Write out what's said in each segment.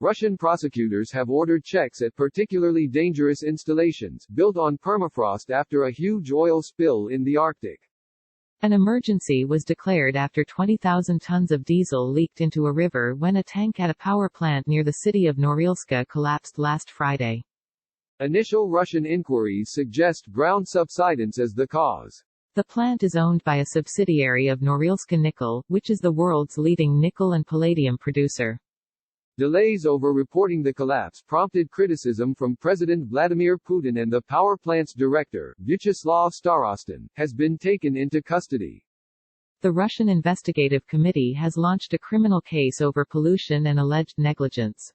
Russian prosecutors have ordered checks at particularly dangerous installations, built on permafrost after a huge oil spill in the Arctic. An emergency was declared after 20,000 tons of diesel leaked into a river when a tank at a power plant near the city of Norilsk collapsed last Friday. Initial Russian inquiries suggest ground subsidence as the cause. The plant is owned by a subsidiary of Norilsk Nickel, which is the world's leading nickel and palladium producer. Delays over reporting the collapse prompted criticism from President Vladimir Putin, and the power plant's director, Vyacheslav Starostin, has been taken into custody. The Russian Investigative Committee has launched a criminal case over pollution and alleged negligence.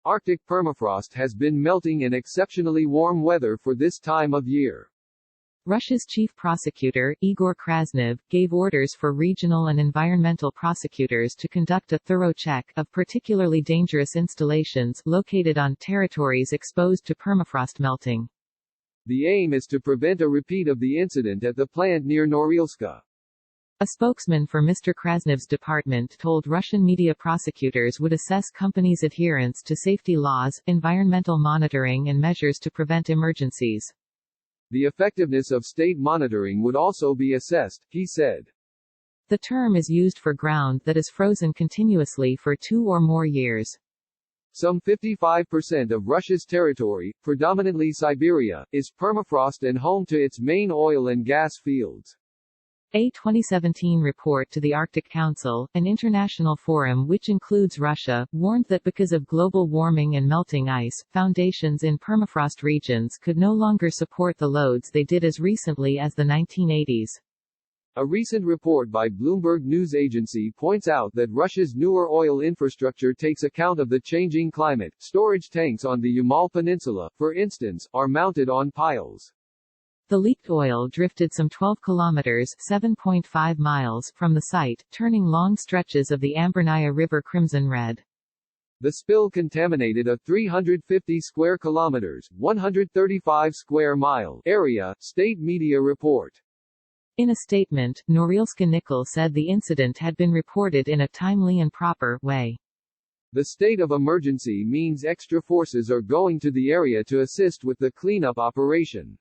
Arctic permafrost has been melting in exceptionally warm weather for this time of year. Russia's chief prosecutor, Igor Krasnov, gave orders for regional and environmental prosecutors to conduct a thorough check of particularly dangerous installations located on territories exposed to permafrost melting. The aim is to prevent a repeat of the incident at the plant near Norilsk. A spokesman for Mr. Krasnov's department told Russian media prosecutors would assess companies' adherence to safety laws, environmental monitoring and measures to prevent emergencies. The effectiveness of state monitoring would also be assessed, he said. The term is used for ground that is frozen continuously for 2 or more years. Some 55% of Russia's territory, predominantly Siberia, is permafrost and home to its main oil and gas fields. A 2017 report to the Arctic Council, an international forum which includes Russia, warned that because of global warming and melting ice, foundations in permafrost regions could no longer support the loads they did as recently as the 1980s. A recent report by Bloomberg News Agency points out that Russia's newer oil infrastructure takes account of the changing climate. Storage tanks on the Yamal Peninsula, for instance, are mounted on piles. The leaked oil drifted some 12 kilometers (7.5 miles) from the site, turning long stretches of the Ambernaya River crimson red. The spill contaminated a 350 square kilometers (135 square mile) area, state media report. In a statement, Norilsk Nickel said the incident had been reported in a timely and proper way. The state of emergency means extra forces are going to the area to assist with the cleanup operation.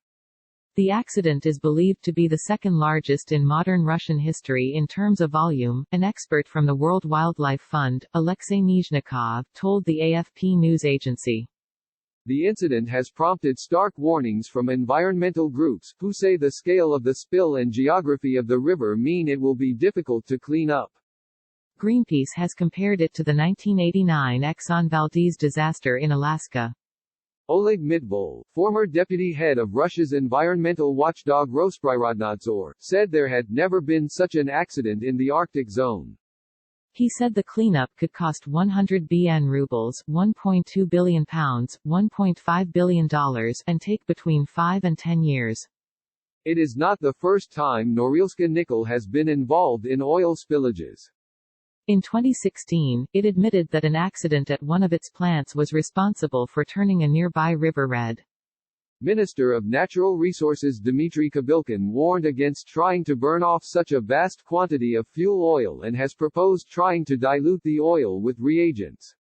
The accident is believed to be the second largest in modern Russian history in terms of volume. An expert from the World Wildlife Fund, Alexei Nizhnikov, told the AFP news agency. The incident has prompted stark warnings from environmental groups, who say the scale of the spill and geography of the river mean it will be difficult to clean up. Greenpeace has compared it to the 1989 Exxon Valdez disaster in Alaska. Oleg Mitvol, former deputy head of Russia's environmental watchdog Rospryrodnadzor, said there had never been such an accident in the Arctic zone. He said the cleanup could cost 100 BN rubles, £1.2 billion, $1.5 billion, and take between 5 and 10 years. It is not the first time Norilsk Nickel has been involved in oil spillages. In 2016, it admitted that an accident at one of its plants was responsible for turning a nearby river red. Minister of Natural Resources Dmitry Kabilkin warned against trying to burn off such a vast quantity of fuel oil and has proposed trying to dilute the oil with reagents.